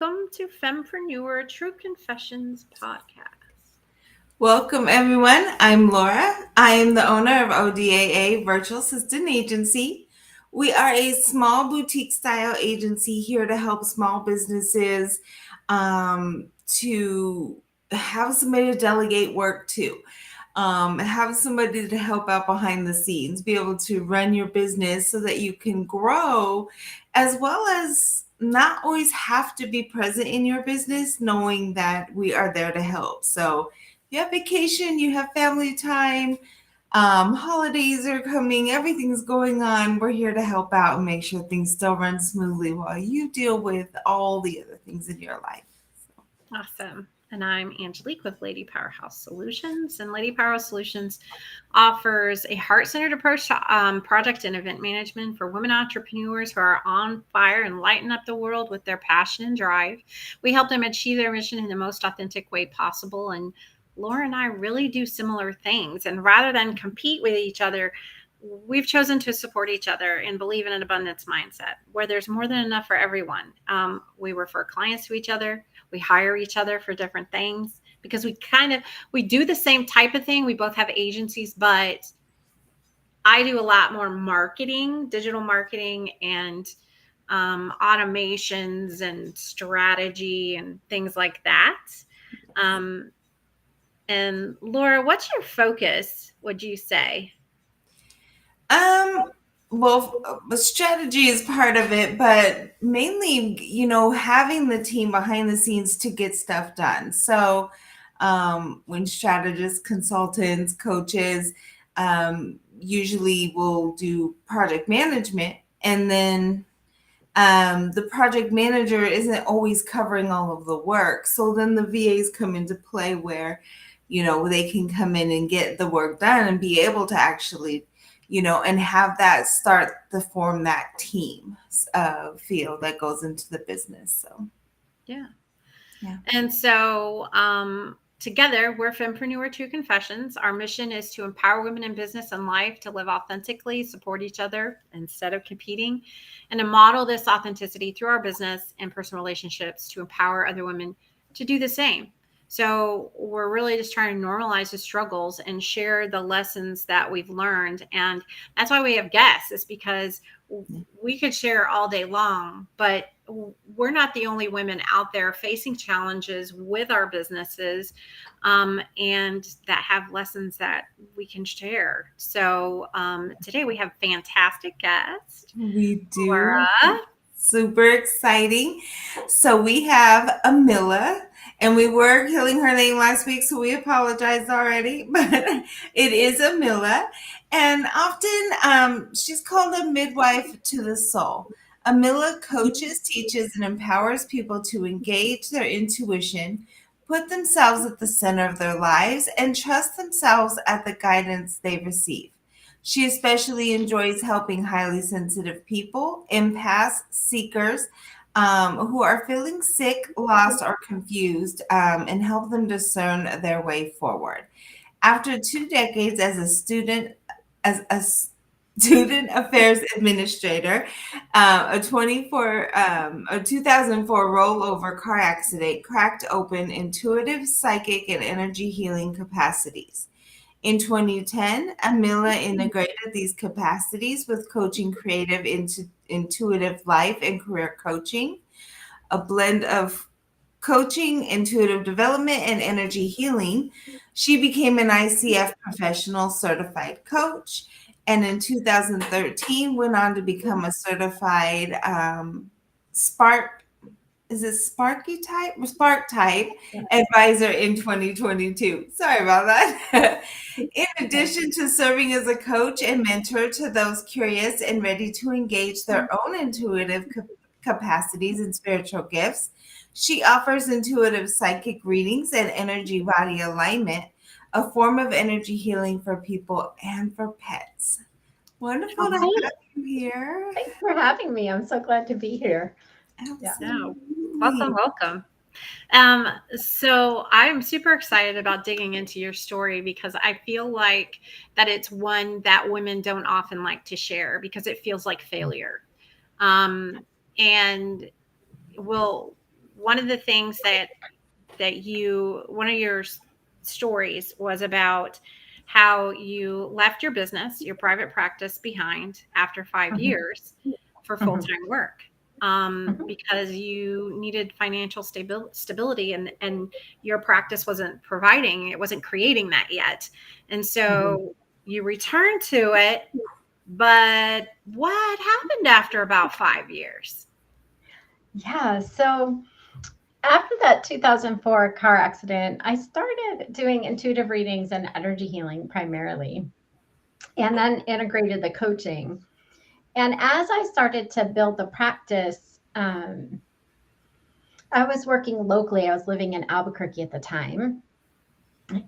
Welcome to Fempreneur True Confessions podcast. Welcome, everyone. I'm Laura. I am the owner of ODAA Virtual Assistant Agency. We are a small boutique style agency here to help small businesses to have somebody to delegate work to, have somebody to help out behind the scenes, be able to run your business so that you can grow, as well as not always have to be present in your business, knowing that we are there to help. So, you have vacation, you have family time, holidays are coming, everything's going on. We're here to help out and make sure things still run smoothly while you deal with all the other things in your life. Awesome. And I'm Angelique with Lady Powerhouse Solutions. And Lady Powerhouse Solutions offers a heart centered approach to project and event management for women entrepreneurs who are on fire and lighten up the world with their passion and drive. We help them achieve their mission in the most authentic way possible. And Laura and I really do similar things. And rather than compete with each other, we've chosen to support each other and believe in an abundance mindset where there's more than enough for everyone. We refer clients to each other. We hire each other for different things because we do the same type of thing. We both have agencies, but I do a lot more marketing, digital marketing, and automations and strategy and things like that. Um, and Laura, what's your focus, would you say? Um, strategy is part of it, but mainly, having the team behind the scenes to get stuff done. So, when strategists, consultants, coaches, usually will do project management, and then the project manager isn't always covering all of the work. So then the VAs come into play where, they can come in and get the work done and be able to actually, and have that start to form that team feel that goes into the business. So, Yeah. yeah. And so, together, we're Fempreneur True Confessions. Our mission is to empower women in business and life to live authentically, support each other instead of competing, and to model this authenticity through our business and personal relationships to empower other women to do the same. So, we're really just trying to normalize the struggles and share the lessons that we've learned. And that's why we have guests, is because we could share all day long, but we're not the only women out there facing challenges with our businesses, and that have lessons that we can share. So today we have fantastic guest, We Laura. do. Super exciting. So we have Emilah, and we were killing her name last week, so we apologize already, but it is Emilah. And often she's called a midwife to the soul. Emilah coaches, teaches, and empowers people to engage their intuition, put themselves at the center of their lives, and trust themselves at the guidance they receive. She especially enjoys helping highly sensitive people, empaths, seekers, who are feeling sick, lost, or confused, and help them discern their way forward. After 2 decades as a student affairs administrator, a 2004 rollover car accident cracked open intuitive, psychic, and energy healing capacities. In 2010, Emilah integrated these capacities with coaching creative into intuitive life and career coaching, a blend of coaching, intuitive development, and energy healing. She became an ICF professional certified coach, and in 2013 went on to become a certified Spark is it Sparky type? Spark type advisor in 2022. Sorry about that. In addition to serving as a coach and mentor to those curious and ready to engage their own intuitive capacities and spiritual gifts, she offers intuitive psychic readings and energy body alignment, a form of energy healing for people and for pets. Wonderful to Okay. have you here. Thanks for having me. I'm so glad to be here. Yeah. So Absolutely. welcome. So I'm super excited about digging into your story because I feel like that it's one that women don't often like to share because it feels like failure. And we'll one of the things that one of your stories was about how you left your business, your private practice behind after 5 years for full-time work because you needed financial stability and your practice wasn't creating that yet. And so you returned to it, but what happened after about 5 years? Yeah. So after that 2004 car accident, I started doing intuitive readings and energy healing primarily, and then integrated the coaching. And as I started to build the practice, I was working locally. I was living in Albuquerque at the time.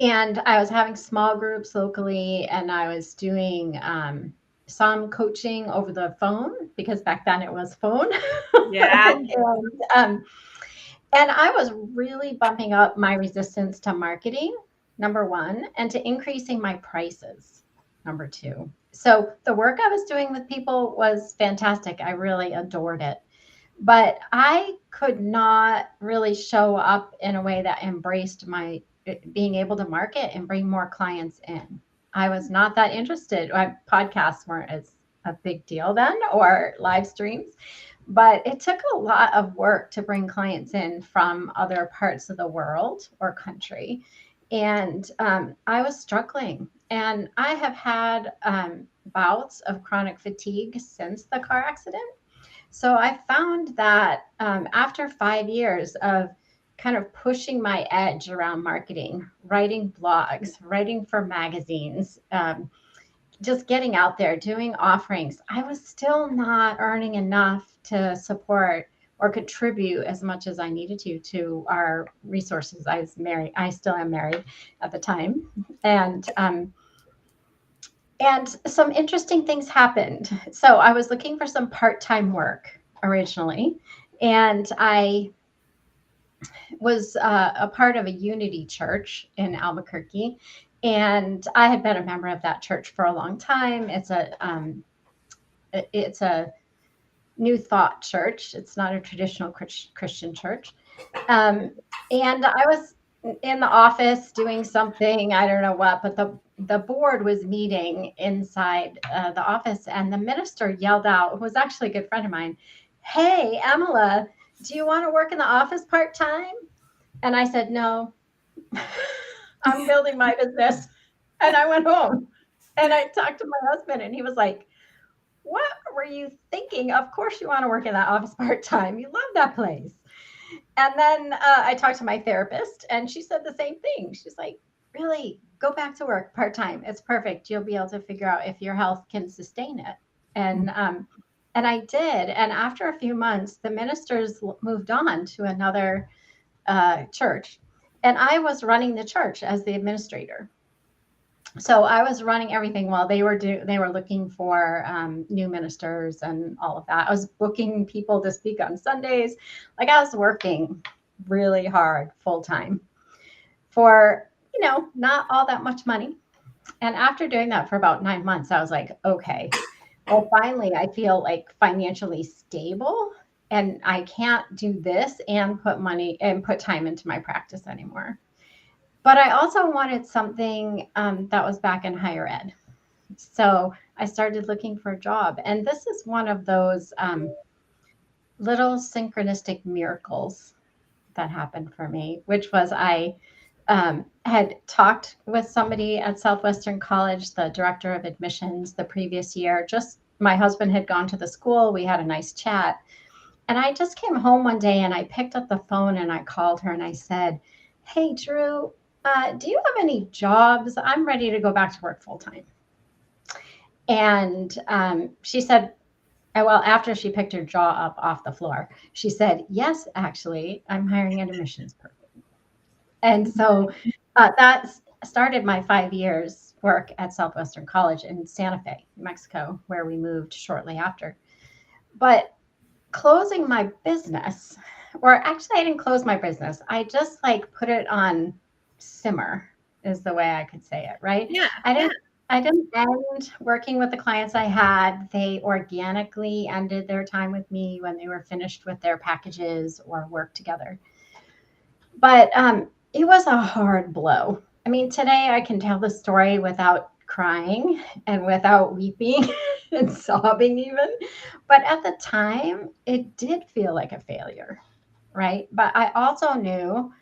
And I was having small groups locally, and I was doing some coaching over the phone because back then it was phone. Yeah. And I was really bumping up my resistance to marketing, number one, and to increasing my prices, number two. So the work I was doing with people was fantastic. I really adored it. But I could not really show up in a way that embraced my being able to market and bring more clients in. I was not that interested. Podcasts weren't as a big deal then, or live streams, but it took a lot of work to bring clients in from other parts of the world or country. And I was struggling. And I have had bouts of chronic fatigue since the car accident. So I found that after 5 years of kind of pushing my edge around marketing, writing blogs, writing for magazines, just getting out there, doing offerings, I was still not earning enough to support or contribute as much as I needed to our resources. I was married. I still am married at the time. And some interesting things happened. So I was looking for some part-time work originally, and I was a part of a Unity church in Albuquerque, and I had been a member of that church for a long time. It's a New Thought church. It's not a traditional Christian church. And I was in the office doing something, I don't know what, but the board was meeting inside the office, and the minister yelled out, who was actually a good friend of mine, "Hey, Emilah, do you want to work in the office part-time?" And I said, "No, I'm building my business." And I went home and I talked to my husband, and he was like, "What were you thinking? Of course you want to work in that office part-time. You love that place." And then I talked to my therapist, and she said the same thing. She's like, "Really, go back to work part-time. It's perfect. You'll be able to figure out if your health can sustain it." And I did. And after a few months, the ministers moved on to another church, and I was running the church as the administrator. So I was running everything while they were looking for new ministers and all of that. I was booking people to speak on Sundays. Like, I was working really hard full time for, not all that much money. And after doing that for about 9 months, I was like, okay, well, finally I feel like financially stable, and I can't do this and put time into my practice anymore. But I also wanted something that was back in higher ed. So I started looking for a job. And this is one of those little synchronistic miracles that happened for me, which was I had talked with somebody at Southwestern College, the director of admissions, the previous year. Just my husband had gone to the school. We had a nice chat. And I just came home one day and I picked up the phone and I called her and I said, "Hey, Drew, do you have any jobs? I'm ready to go back to work full time." And she said, well, after she picked her jaw up off the floor, she said, "Yes, actually, I'm hiring an admissions person." And so that started my 5 years work at Southwestern College in Santa Fe, New Mexico, where we moved shortly after. But closing my business, or actually I didn't close my business. I just put it on simmer is the way I could say it, right? Yeah. I didn't end working with the clients I had. They organically ended their time with me when they were finished with their packages or work together. But it was a hard blow. I mean, today I can tell the story without crying and without weeping and sobbing even. But at the time, it did feel like a failure, right? But I also knew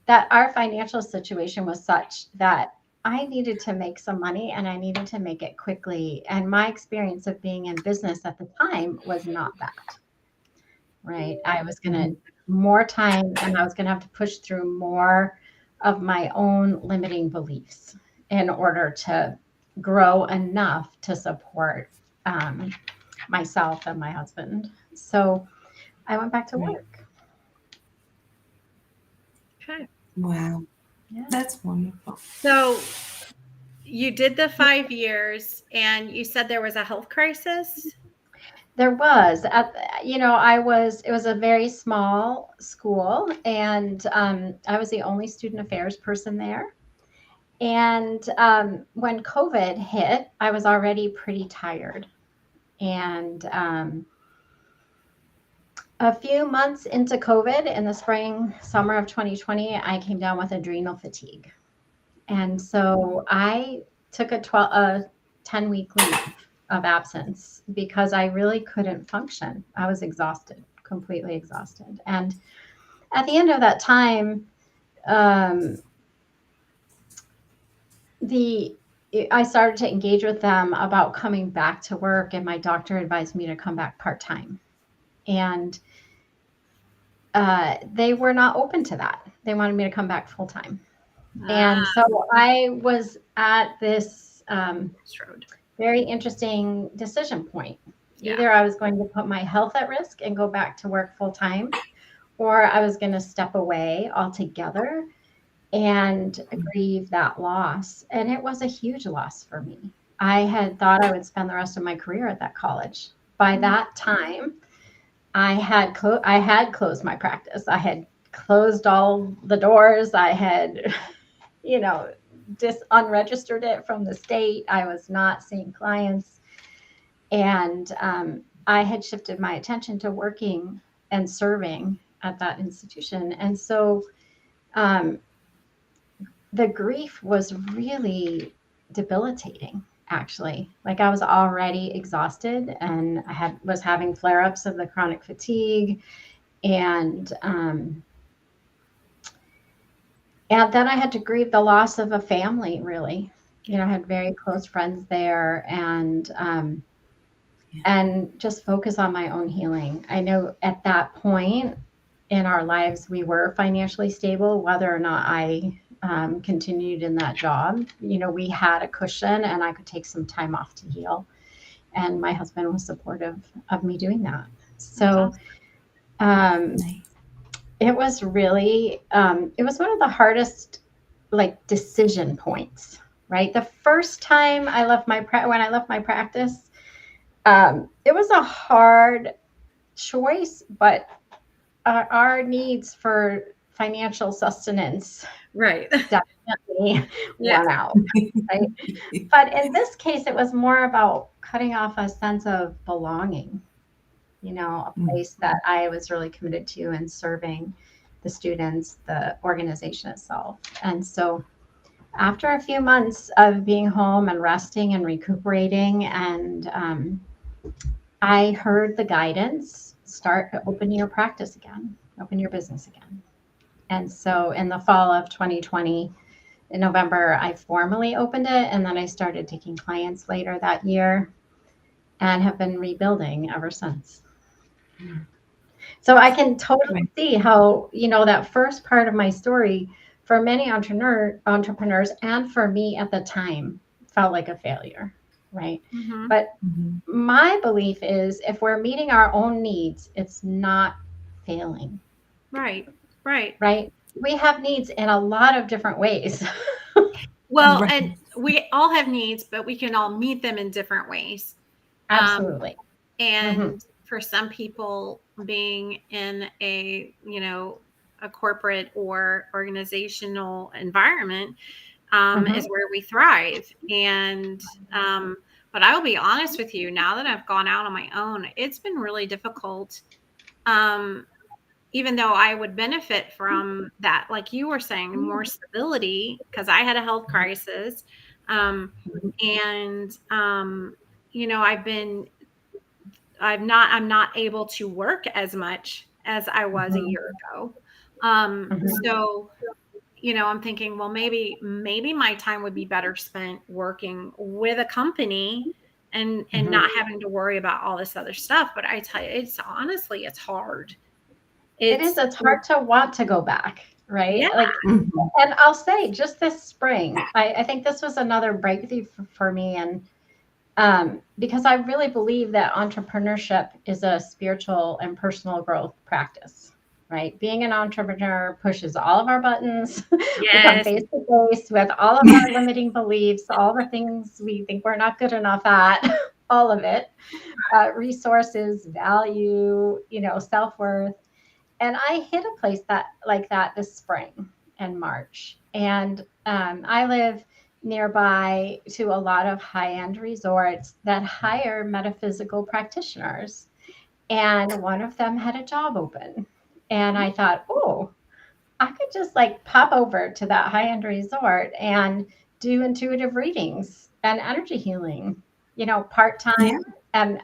that our financial situation was such that I needed to make some money and I needed to make it quickly. And my experience of being in business at the time was not that, right? I was going to more time and I was going to have to push through more of my own limiting beliefs in order to grow enough to support um, myself and my husband. So I went back to Right. work. Okay. Wow. Yeah. That's wonderful. So you did the 5 years and you said there was a health crisis? There was it was a very small school, and I was the only student affairs person there. And when COVID hit, I was already pretty tired. And a few months into COVID, in the spring, summer of 2020, I came down with adrenal fatigue. And so I took a 10-week leave of absence because I really couldn't function. I was exhausted, completely exhausted. And at the end of that time, um, the I started to engage with them about coming back to work, and my doctor advised me to come back part-time. And they were not open to that. They wanted me to come back full-time. And so I was at this Crossroad. very interesting decision point. Yeah. Either I was going to put my health at risk and go back to work full time, or I was going to step away altogether and grieve that loss. And it was a huge loss for me. I had thought I would spend the rest of my career at that college. By that time, I had closed my practice. I had closed all the doors. I had, just unregistered it from the state. I was not seeing clients. And I had shifted my attention to working and serving at that institution. And so the grief was really debilitating, actually. Like, I was already exhausted, and I was having flare-ups of the chronic fatigue. And then I had to grieve the loss of a family, really. I had very close friends there, and just focus on my own healing. I know at that point in our lives, we were financially stable, whether or not I continued in that job. We had a cushion, and I could take some time off to heal. And my husband was supportive of me doing that. So it was really, it was one of the hardest decision points, right? The first time when I left my practice, it was a hard choice, but our needs for financial sustenance Right. definitely won out. Right? But in this case, it was more about cutting off a sense of belonging, a place that I was really committed to and serving the students, the organization itself. And so after a few months of being home and resting and recuperating, and I heard the guidance, open your practice again, open your business again. And so in the fall of 2020, in November, I formally opened it, and then I started taking clients later that year and have been rebuilding ever since. So I can totally see how, that first part of my story for many entrepreneurs and for me at the time felt like a failure, right? Mm-hmm. But my belief is if we're meeting our own needs, it's not failing. Right. We have needs in a lot of different ways. Well, and we all have needs, but we can all meet them in different ways. Absolutely. And for some people, being in a corporate or organizational environment is where we thrive. And but I will be honest with you, now that I've gone out on my own, it's been really difficult. even though I would benefit from that, like you were saying, more stability, because I had a health crisis. And, I'm not able to work as much as I was a year ago. So, I'm thinking, well, maybe my time would be better spent working with a company and not having to worry about all this other stuff. But I tell you, it's hard. It's hard to want to go back, right? Yeah. Like, and I'll say just this spring, I think this was another breakthrough for me. And because I really believe that entrepreneurship is a spiritual and personal growth practice, right? Being an entrepreneur pushes all of our buttons. We come Yes. face to face with all of our limiting beliefs, all the things we think we're not good enough at, all of it, resources, value, self-worth. And I hit a place like that this spring in March. And I live nearby to a lot of high-end resorts that hire metaphysical practitioners. And one of them had a job open. And I thought, oh, I could just like pop over to that high-end resort and do intuitive readings and energy healing, part-time. Yeah. And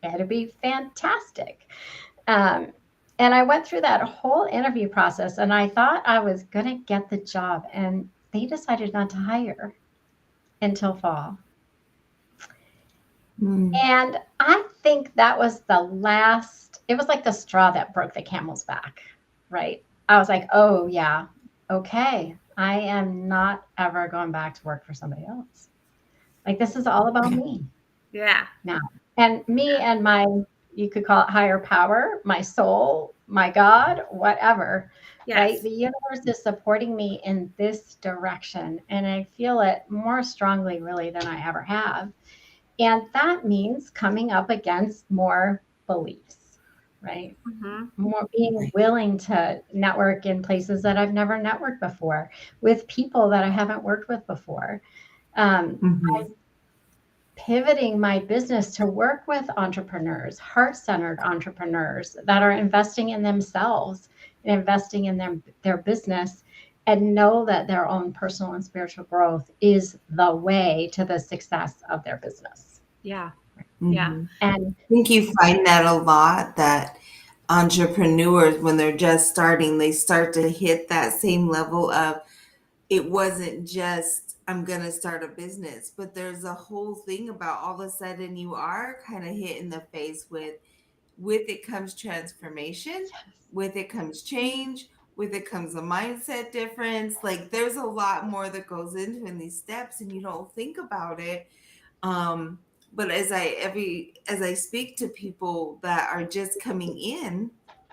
it'd be fantastic. And I went through that whole interview process and I thought I was going to get the job. And they decided not to hire until fall. And I think that was it was like the straw that broke the camel's back, right? I was like, oh, yeah, okay. I am not ever going back to work for somebody else. Like, this is all about me. Yeah. Now. And me and you could call it higher power, my soul, my God, whatever. Yes. Right? The universe is supporting me in this direction. And I feel it more strongly, really, than I ever have. And that means coming up against more beliefs, right? More being willing to network in places that I've never networked before, with people that I haven't worked with before. I'm pivoting my business to work with entrepreneurs, heart-centered entrepreneurs that are investing in themselves and investing in their business, and know that their own personal and spiritual growth is the way to the success of their business. Yeah. Yeah. And I think you find that a lot, that entrepreneurs, when they're just starting, they start to hit that same level of, it wasn't just, I'm going to start a business, but there's a whole thing about all of a sudden you are kind of hit in the face with it comes transformation, with it comes change, with it comes a mindset difference. Like, there's a lot more that goes into in these steps and you don't think about it. But as I speak to people that are just coming in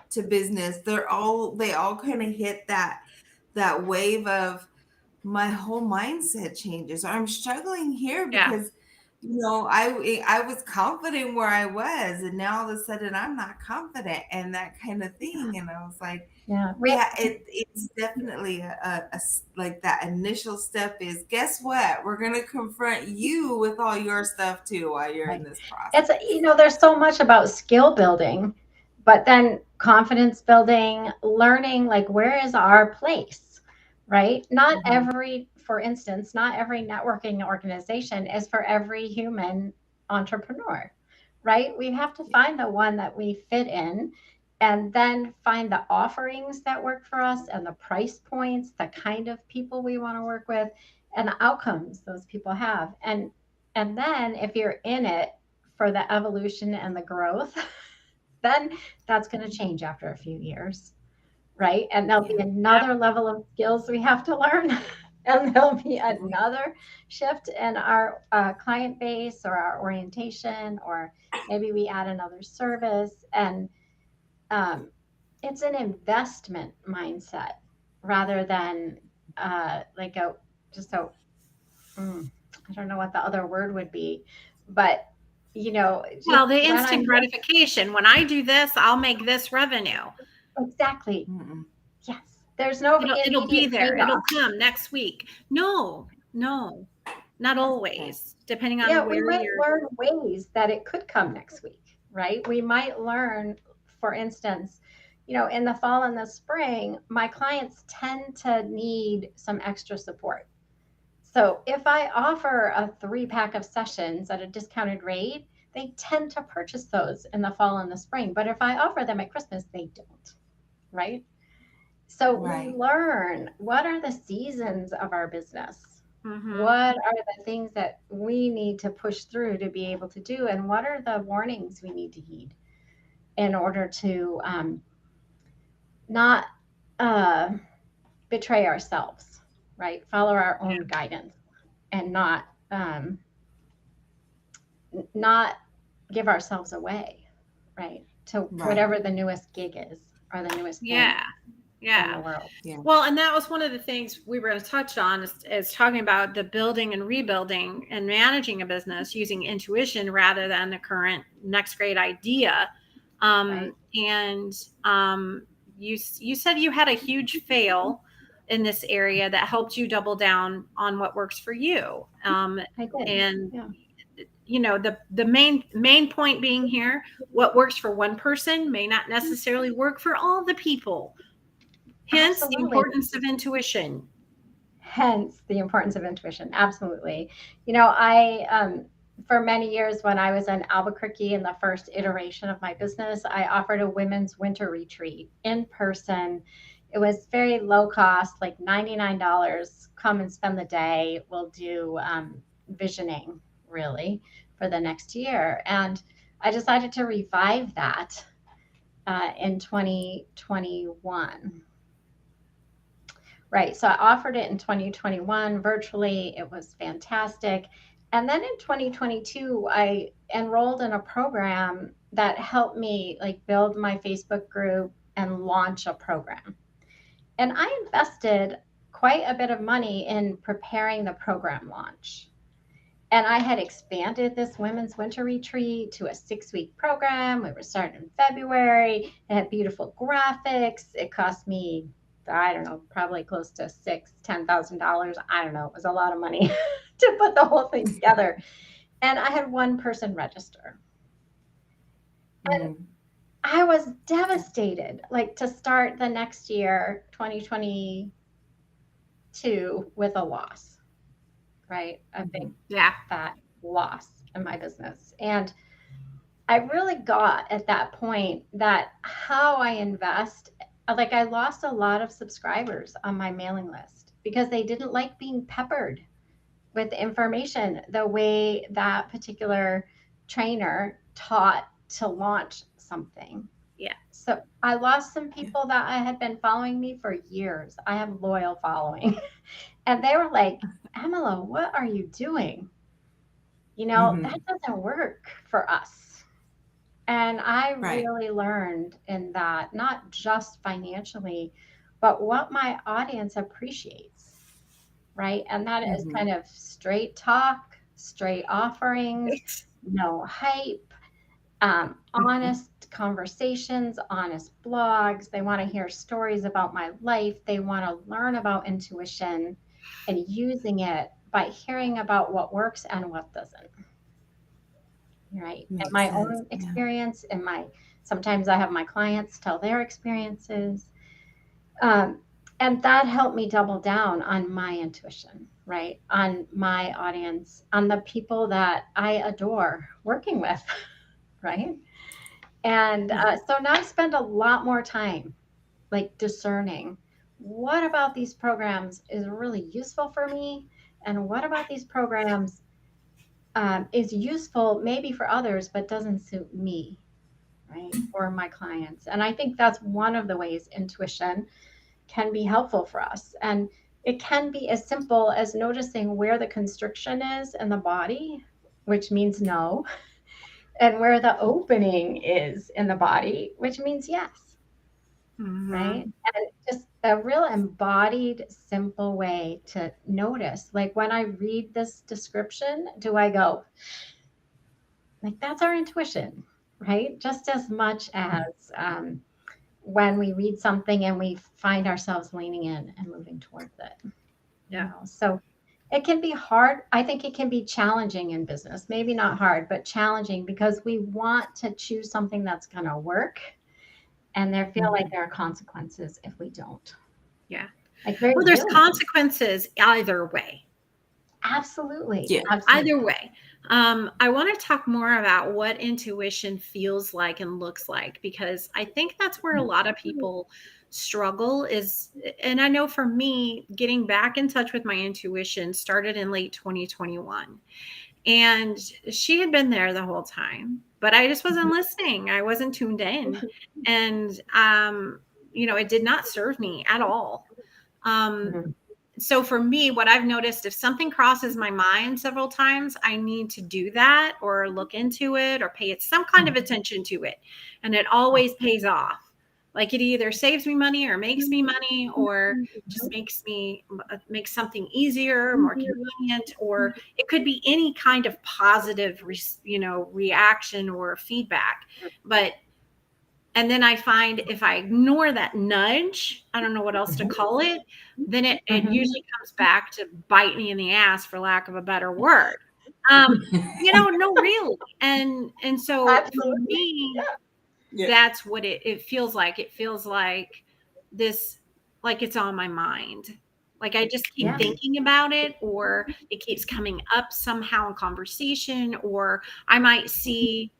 to business, they all kind of hit that wave of, my whole mindset changes. I'm struggling here because I was confident where I was, and now all of a sudden I'm not confident, and that kind of thing. And I was like, it's definitely a like that initial step is, guess what? We're going to confront you with all your stuff too while you're in this process. It's, there's so much about skill building, but then confidence building, learning, like, where is our place, right? For instance, not every networking organization is for every human entrepreneur, right? We have to find the one that we fit in, and then find the offerings that work for us and the price points, the kind of people we want to work with, and the outcomes those people have. And then if you're in it for the evolution and the growth, then that's going to change after a few years, right? And there'll be another level of skills we have to learn. And there'll be another shift in our client base or our orientation, or maybe we add another service. And it's an investment mindset rather than I don't know what the other word would be, but well, the instant gratification. When I do this, I'll make this revenue. Exactly. Yes. There's no it'll be there. payoff. It'll come next week. No, not always. Depending on we might learn ways that it could come next week, right? We might learn, for instance, in the fall and the spring, my clients tend to need some extra support. So if I offer a 3-pack of sessions at a discounted rate, they tend to purchase those in the fall and the spring. But if I offer them at Christmas, they don't, right? So we learn what are the seasons of our business? What are the things that we need to push through to be able to do? And what are the warnings we need to heed in order to not betray ourselves, right? Follow our own guidance and not give ourselves away, right? To whatever the newest gig is or the newest thing in the world. Well, and that was one of the things we were going to touch on is talking about the building and rebuilding and managing a business using intuition rather than the current next great idea. And you said you had a huge fail in this area that helped you double down on what works for you. I did. And the main point being here, what works for one person may not necessarily work for all the people. Hence the importance of intuition. Absolutely. I for many years when I was in Albuquerque in the first iteration of my business, I offered a women's winter retreat in person. It was very low cost, like $99. Come and spend the day. We'll do visioning, really, for the next year. And I decided to revive that in 2021. Right. So I offered it in 2021 virtually. It was fantastic. And then in 2022, I enrolled in a program that helped me build my Facebook group and launch a program. And I invested quite a bit of money in preparing the program launch. And I had expanded this women's winter retreat to a 6-week program. We were starting in February. It had beautiful graphics. It cost me, I don't know, probably close to $10,000. I don't know. It was a lot of money to put the whole thing together. And I had one person register. And I was devastated, to start the next year, 2022, with a loss, right? A big fat loss in my business. And I really got at that point that how I invest, I lost a lot of subscribers on my mailing list because they didn't like being peppered with information the way that particular trainer taught to launch something. Yeah. So I lost some people that I had been following me for years. I have loyal following. And they were like, Emilah, what are you doing? That doesn't work for us. And I really learned in that, not just financially, but what my audience appreciates, right? And that is kind of straight talk, straight offerings, no hype, honest conversations, honest blogs. They want to hear stories about my life. They want to learn about intuition and using it by hearing about what works and what doesn't. Right. And my own experience and sometimes I have my clients tell their experiences. And that helped me double down on my intuition, right? On my audience, on the people that I adore working with, right? And so now I spend a lot more time discerning what about these programs is really useful for me, and what about these programs is useful maybe for others, but doesn't suit me, right? Or my clients. And I think that's one of the ways intuition can be helpful for us. And it can be as simple as noticing where the constriction is in the body, which means no, and where the opening is in the body, which means yes, right? And just a real embodied, simple way to notice. When I read this description, do I go, that's our intuition, right? Just as much as when we read something and we find ourselves leaning in and moving towards it. Yeah. So it can be hard. I think it can be challenging in business. Maybe not hard, but challenging because we want to choose something that's going to work. And there feel like there are consequences if we don't. Yeah. Like very Well, there's real. consequences either way. Absolutely. Yeah. Absolutely. Either way. I want to talk more about what intuition feels like and looks like, because I think that's where a lot of people struggle is, and I know for me, getting back in touch with my intuition started in late 2021. And she had been there the whole time, but I just wasn't listening. I wasn't tuned in. And, it did not serve me at all. Mhm. So for me, what I've noticed, if something crosses my mind several times, I need to do that or look into it or pay it some kind of attention to it. And it always pays off. Like it either saves me money or makes me money, or just makes something easier, more convenient, or it could be any kind of positive, reaction or feedback. And then I find if I ignore that nudge, I don't know what else to call it, then it usually comes back to bite me in the ass, for lack of a better word. No, really. And so for Absolutely. me, Yeah. that's what it feels like. It feels like this, like it's on my mind. Like I just keep Yeah. thinking about it, or it keeps coming up somehow in conversation, or I might see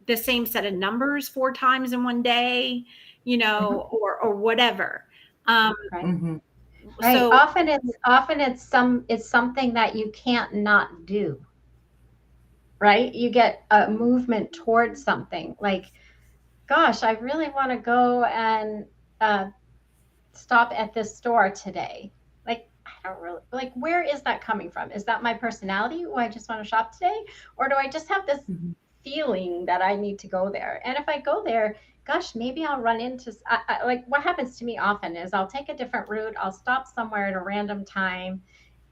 the same set of numbers 4 times in one day, or whatever. Right. Mhm. Right. So Often it's something that you can't not do. Right. You get a movement towards something like, gosh, I really want to go and uh, stop at this store today. Like, I don't really like, where is that coming from? Is that my personality? Oh, I just want to shop today? Or do I just have this feeling that I need to go there? And if I go there, gosh, maybe I'll run into, like what happens to me often is I'll take a different route. I'll stop somewhere at a random time.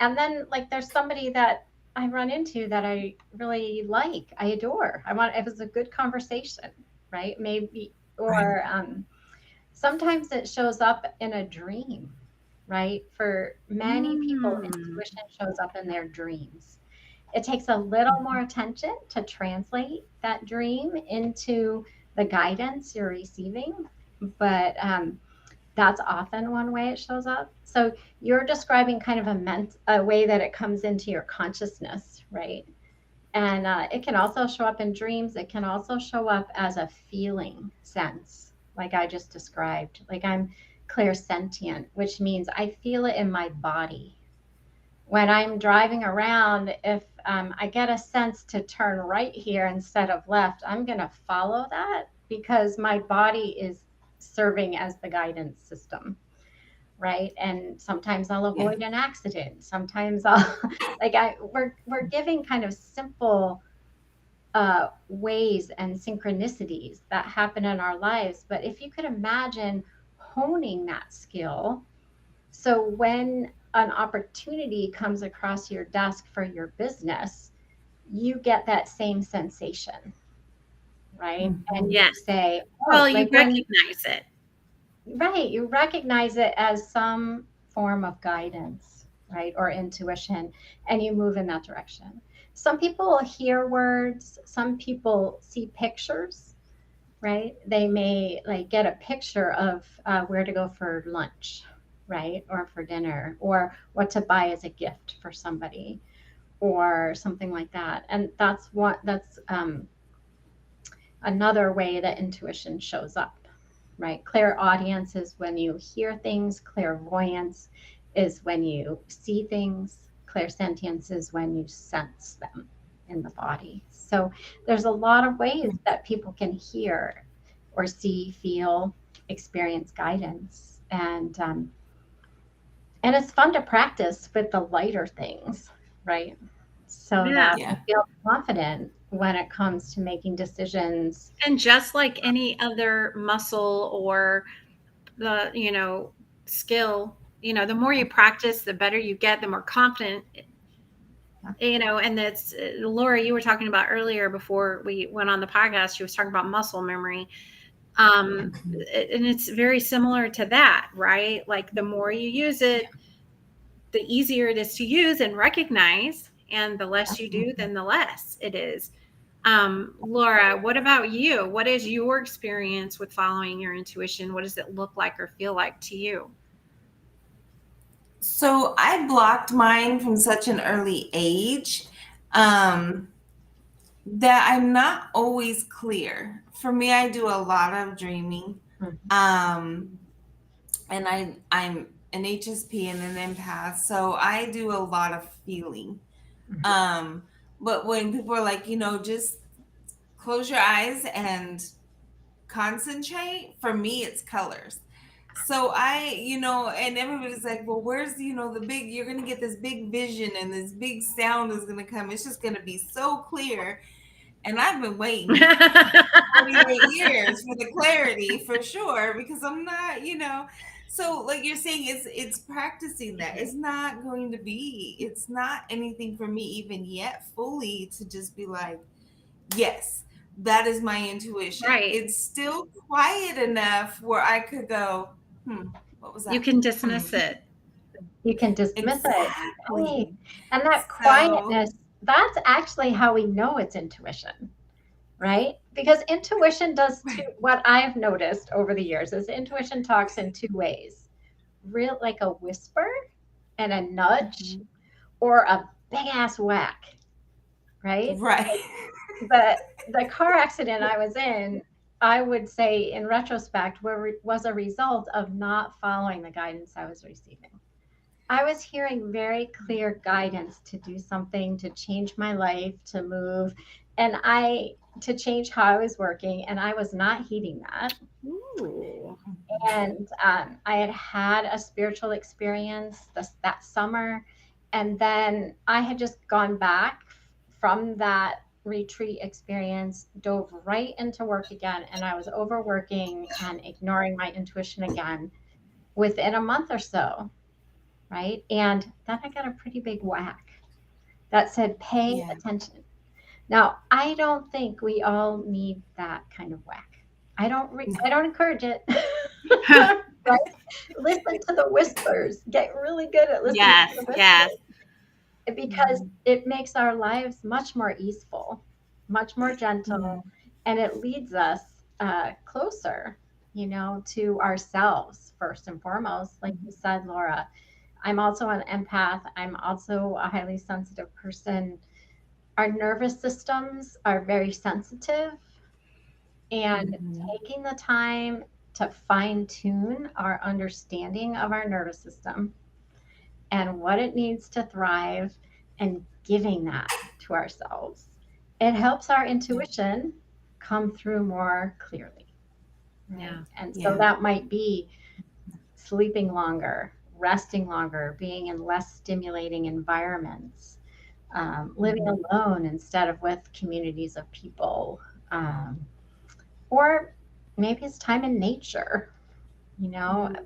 And then like there's somebody that I run into that I really like, I adore. It was a good conversation, right? Maybe, or, sometimes it shows up in a dream, right? For many people, intuition shows up in their dreams. It takes a little more attention to translate that dream into the guidance you're receiving, but that's often one way it shows up. So you're describing kind of a way that it comes into your consciousness, right? And it can also show up in dreams. It can also show up as a feeling sense, like I just described. Like I'm clairsentient, which means I feel it in my body. When I'm driving around, if I get a sense to turn right here instead of left, I'm going to follow that because my body is serving as the guidance system. Right. And sometimes I'll avoid an accident. Sometimes I'll we're giving kind of simple ways and synchronicities that happen in our lives. But if you could imagine honing that skill, so when an opportunity comes across your desk for your business, you get that same sensation, right? And you yes. say, Well, oh, you like when, recognize it. right, you recognize it as some form of guidance, right, or intuition, and you move in that direction. Some people hear words, some people see pictures, right? They may like get a picture of where to go for lunch, right, or for dinner, or what to buy as a gift for somebody, or something like that. And that's another way that intuition shows up, right? Clairaudience is when you hear things, clairvoyance is when you see things, clairsentience is when you sense them in the body. So there's a lot of ways that people can hear or see, feel, experience guidance. And it's fun to practice with the lighter things, right? So Yeah. that we feel confident when it comes to making decisions. And just like any other muscle or the skill, the more you practice, the better you get, the more confident, and that's Laura, you were talking about earlier before we went on the podcast, she was talking about muscle memory. And it's very similar to that, right? Like the more you use it, the easier it is to use and recognize, and the less you do, then the less it is. Laura, what about you? What is your experience with following your intuition? What does it look like or feel like to you? So I blocked mine from such an early age that I'm not always clear. For me, I do a lot of dreaming. And I'm an HSP and an empath, so I do a lot of feeling. But when people are like, just close your eyes and concentrate, for me, it's colors. So and everybody's like, well, where's, the big, you're going to get this big vision and this big sound is going to come. It's just going to be so clear. And I've been waiting 48 years for the clarity for sure, because I'm not, so like you're saying, it's practicing that. It's not going to be, it's not anything for me even yet fully to just be like, yes, that is my intuition. Right. It's still quiet enough where I could go, what was that? You can dismiss it. You can dismiss Exactly. it. And that quietness, that's actually how we know it's intuition, right? Because intuition does what I've noticed over the years is intuition talks in two ways. Real, like a whisper and a nudge, or a big ass whack, right? Right. The car accident I was in, I would say in retrospect, was a result of not following the guidance I was receiving. I was hearing very clear guidance to do something, to change my life, to move, and to change how I was working, and I was not heeding that. Ooh. And I had a spiritual experience that summer, and then I had just gone back from that retreat experience, dove right into work again, and I was overworking and ignoring my intuition again within a month or so. Right. And then I got a pretty big whack that said, pay attention. Now, I don't think we all need that kind of whack. I don't encourage it. Right? Listen to the whispers. Get really good at listening to the whispers. Yes. Because it makes our lives much more easeful, much more gentle, and it leads us closer, to ourselves first and foremost. Like you said, Laura, I'm also an empath. I'm also a highly sensitive person. Our nervous systems are very sensitive, and taking the time to fine tune our understanding of our nervous system and what it needs to thrive, and giving that to ourselves, it helps our intuition come through more clearly. Right? Yeah. And so that might be sleeping longer, resting longer, being in less stimulating environments, living alone instead of with communities of people, or maybe it's time in nature.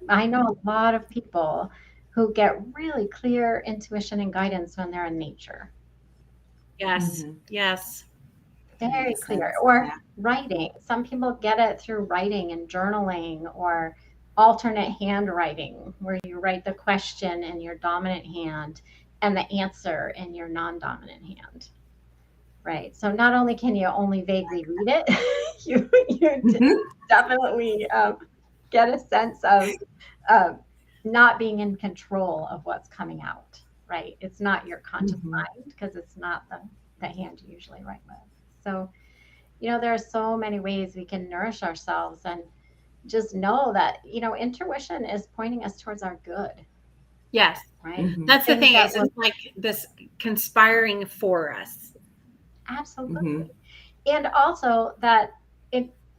I know a lot of people who get really clear intuition and guidance when they're in nature. Yes. Yes. Very clear. Or writing. Some people get it through writing and journaling, or alternate handwriting, where you write the question in your dominant hand and the answer in your non-dominant hand. Right. So not only can you only vaguely read it, you definitely get a sense of not being in control of what's coming out. Right. It's not your conscious mind, because it's not the hand you usually write with. So, there are so many ways we can nourish ourselves, and just know that, intuition is pointing us towards our good. Yes. Right. That's the thing. It's like this conspiring for us. Absolutely. And also that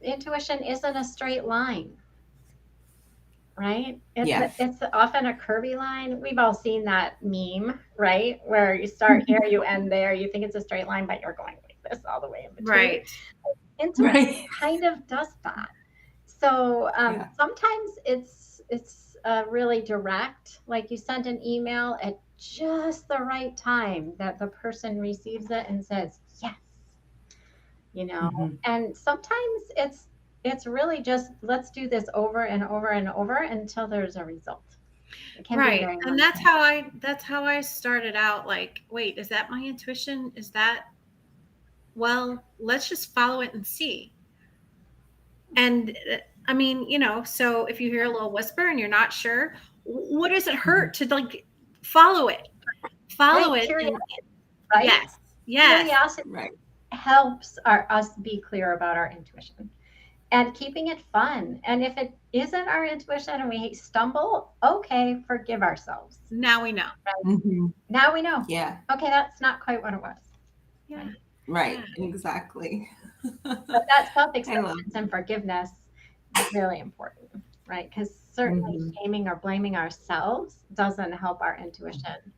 intuition isn't a straight line. Right? It's often a curvy line. We've all seen that meme, right? Where you start here, you end there. You think it's a straight line, but you're going like this all the way in between. Right. Intuition kind of does that. So sometimes it's really direct. Like you send an email at just the right time that the person receives it and says yes. And sometimes it's really just, let's do this over and over and over until there's a result. Right. And that's how I started out. Like, wait, is that my intuition? Is that well, let's just follow it and see. And I mean, so if you hear a little whisper and you're not sure, what does it hurt to like follow it? Follow Right? it. Curiosity, And right? yes. Curiosity Right. helps us be clear about our intuition and keeping it fun. And if it isn't our intuition and we stumble, okay, forgive ourselves. Now we know. Mhm. Now we know. Yeah. Okay, that's not quite what it was. Yeah. Right. Exactly. But that I love self-acceptance and forgiveness is really important, right? Because certainly Mhm. shaming or blaming ourselves doesn't help our intuition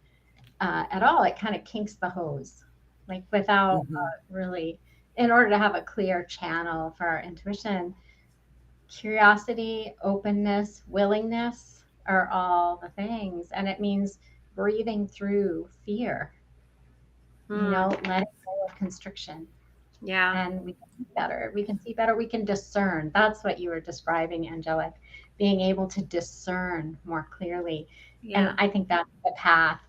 at all. It kind of kinks the hose, like without Mhm. really, in order to have a clear channel for our intuition, curiosity, openness, willingness are all the things. And it means breathing through fear, letting go of constriction. Yeah. And we can see better. We can see better. We can discern. That's what you were describing, Angelic, being able to discern more clearly. Yeah. And I think that's the path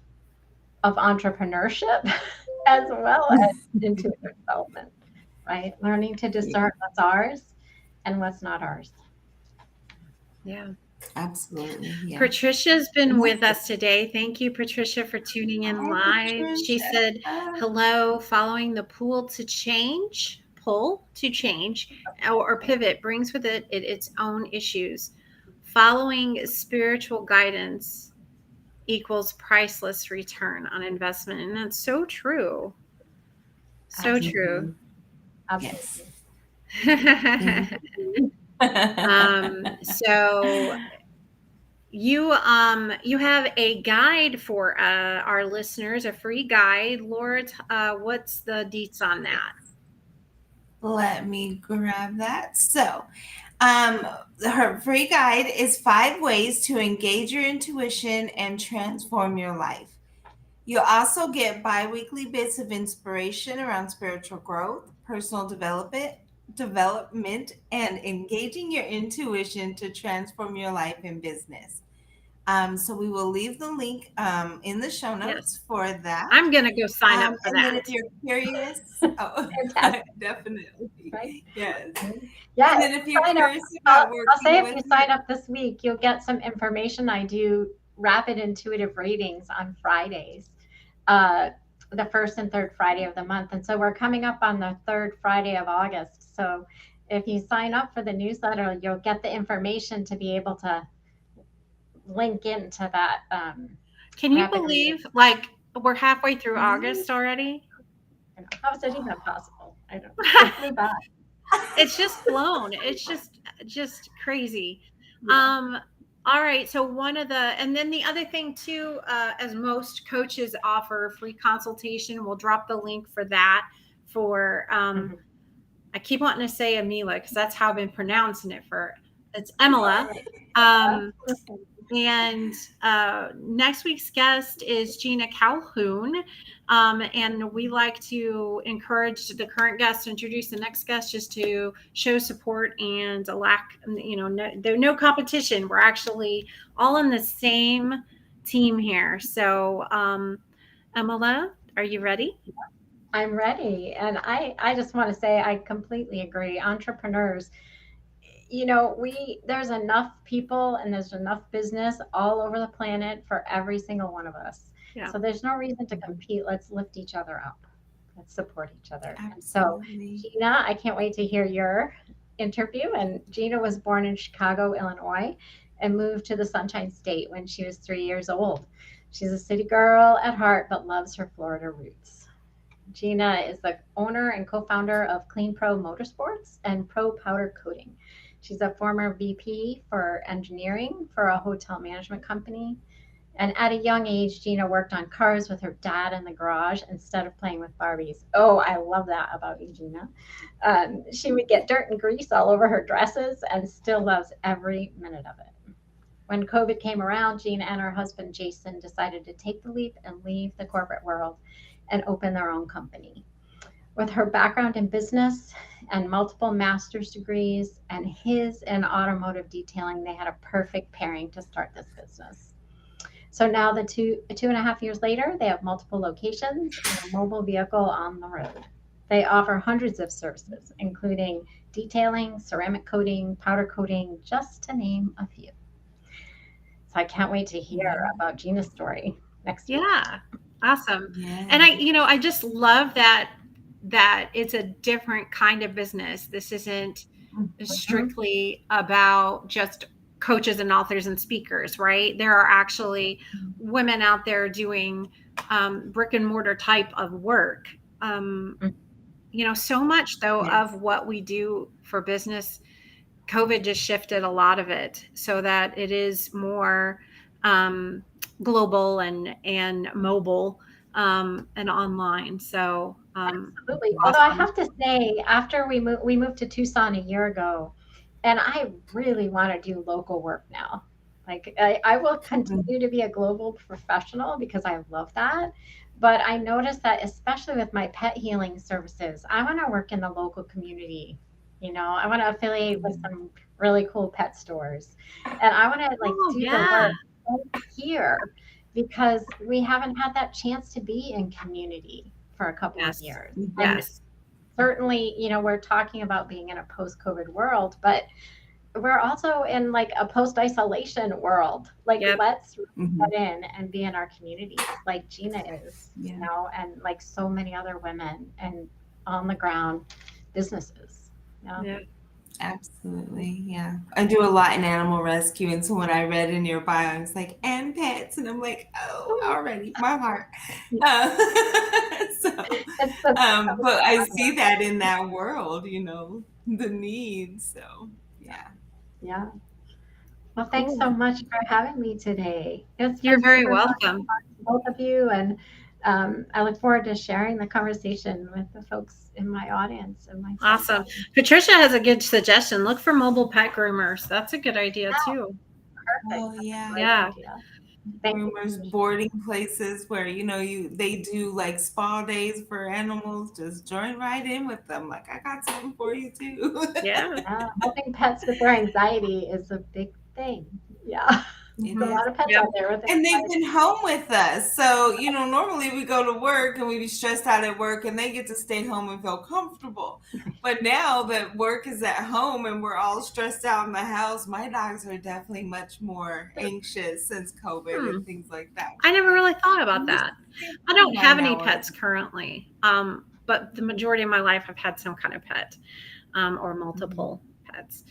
of entrepreneurship as well as intuitive development, right? Learning to discern what's ours and what's not ours. Yeah. Absolutely. Yeah. Patricia's been with us today. Thank you, Patricia, for tuning in live. She said, hello, following the pull to change, or pivot brings with it its own issues. Following spiritual guidance equals priceless return on investment. And that's so true. So true. Yes. So you have a guide for our listeners, a free guide. Laura, what's the deets on that? Let me grab that. So, her free guide is 5 ways to engage your intuition and transform your life. You'll also get bi-weekly bits of inspiration around spiritual growth, personal development, and engaging your intuition to transform your life and business. So we will leave the link in the show notes for that. I'm going to go sign up for and that. then if you're curious, definitely. Right? Yes. Yeah. And then if you're curious about working I'll say if with you sign up this week, you'll get some information. I do rapid intuitive readings on Fridays, the first and third Friday of the month. And so we're coming up on the third Friday of August. So if you sign up for the newsletter, you'll get the information to be able to link into that. Can you believe like we're halfway through August already? How is it even possible? I don't know. It flew by. It's just flown. It's just crazy. All right. So and then the other thing too, as most coaches offer free consultation, we'll drop the link for that for, I keep wanting to say Emilah because that's how I've been pronouncing it it's Emilah. And next week's guest is Gina Calhoun. And we like to encourage the current guest to introduce the next guest just to show support and no competition. We're actually all on the same team here. So, Emilah, are you ready? I'm ready. And I just want to say I completely agree. Entrepreneurs, there's enough people and there's enough business all over the planet for every single one of us. Yeah. So there's no reason to compete. Let's lift each other up. Let's support each other. Absolutely. So Gina, I can't wait to hear your interview. And Gina was born in Chicago, Illinois, and moved to the Sunshine State when she was 3 years old. She's a city girl at heart, but loves her Florida roots. Gina is the owner and co-founder of Clean Pro Motorsports and Pro Powder Coating. She's a former VP for engineering for a hotel management company. And at a young age, Gina worked on cars with her dad in the garage instead of playing with Barbies. Oh, I love that about you, Gina. She would get dirt and grease all over her dresses and still loves every minute of it. When COVID came around, Gina and her husband, Jason, decided to take the leap and leave the corporate world and open their own company. With her background in business and multiple master's degrees and his in automotive detailing, they had a perfect pairing to start this business. So now 2.5 years later, they have multiple locations and a mobile vehicle on the road. They offer hundreds of services, including detailing, ceramic coating, powder coating, just to name a few. So I can't wait to hear about Gina's story next week. Yeah. Awesome. Yeah. And I just love that it's a different kind of business. This isn't strictly about just coaches and authors and speakers, right? There are actually women out there doing brick and mortar type of work. So much though Yes. of what we do for business, COVID just shifted a lot of it so that it is more global and mobile and online. So Absolutely. Although I have to say, after we moved to Tucson a year ago, and I really want to do local work now. Like I will continue to be a global professional because I love that. But I noticed that especially with my pet healing services, I want to work in the local community. I want to affiliate with some really cool pet stores. And I want to do the work here because we haven't had that chance to be in community for a couple of years. And Yes. certainly, we're talking about being in a post-COVID world, but we're also in like a post-isolation world. Like let's get in and be in our communities like Gina is, and like so many other women and on the ground businesses. Yeah. Absolutely. Yeah. I do a lot in animal rescue. And so when I read in your bio, I was like, and pets. And I'm like, oh, already my heart. But I see that in that world, the needs. So, yeah. Yeah. Well, thanks so much for having me today. You're very welcome. Both of you. And I look forward to sharing the conversation with the folks in my audience. Awesome. Patricia has a good suggestion. Look for mobile pet groomers. That's a good idea too. Perfect. Oh, yeah. Yeah. Groomers, boarding places where, they do like spa days for animals. Just join right in with them. Like, I got something for you too. Helping pets with their anxiety is a big thing. Yeah. A lot of pets out there with and they've been home with us. So, normally we go to work and we be stressed out at work and they get to stay home and feel comfortable. But now that work is at home and we're all stressed out in the house, my dogs are definitely much more anxious since COVID and things like that. I never really thought about that. I don't have any pets currently. But the majority of my life I've had some kind of pet or multiple pets.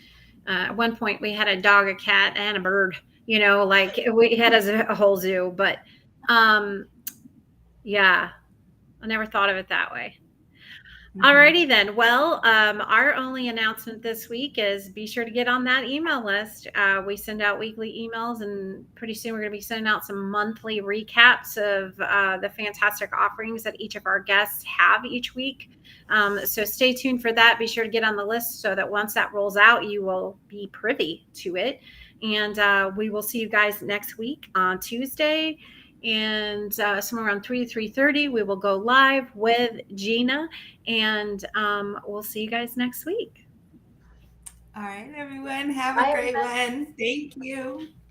At one point we had a dog, a cat, and a bird. Like we had a whole zoo, but yeah, I never thought of it that way. Alrighty then. Well, our only announcement this week is be sure to get on that email list. We send out weekly emails, and pretty soon we're going to be sending out some monthly recaps of the fantastic offerings that each of our guests have each week. So stay tuned for that. Be sure to get on the list so that once that rolls out, you will be privy to it. And we will see you guys next week on Tuesday. And somewhere around 3 to 3:30, we will go live with Gina, and we'll see you guys next week. All right, everyone. Have a great one. Thank you.